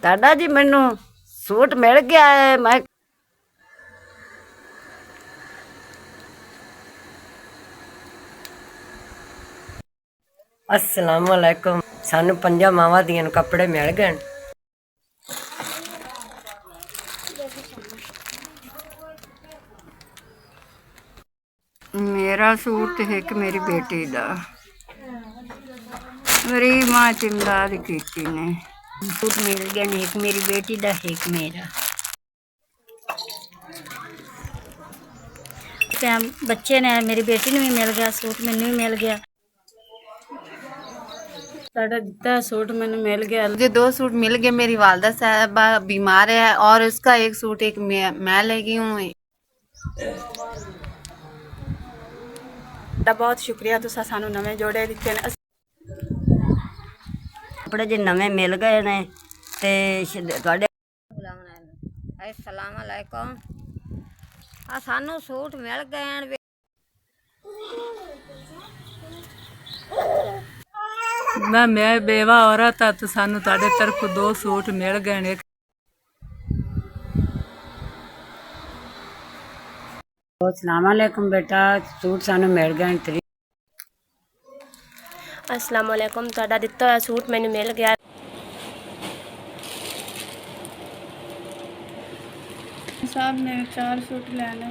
दादा जी मैनू सूट मिल गया है। मैं अस्सलाम वालेकुम। सानू 5 मावां दियां कपड़े मिल गए। मेरा सूट एक मेरी बेटी दा मेरी मां च इमदाद की ने सूट मिल गया ने, एक मेरी बेटी दा एक मेरा। बच्चे ने मेरी बेटी ने भी मिल गया सूट, मैनू भी मिल गया। साड़ा दिता सूट मैंने मिल गया। मुझे 2 सूट मिल गए। मेरी वालदा साहबा बीमार है और उसका एक सूट एक मैं लेगी हूँ। बहुत शुक्रिया, तुसा सानू नवे जोड़े दिते ने। कपड़े जे नवे मिल गए ने ते तुहाडे अस्सलाम वालेकुम। सानू सूट मिल गए। मैं बेवा औरत आ तो सानू ताड़े तरफ 2 सूट मिल गए ने। अस्सलाम वालेकुम बेटा, सूट सानू मिल गए। अस्सलाम वालेकुम। तुहाडा दिता हुआ सूट मैनू मिल गया। साहब ने 4 सूट लेने।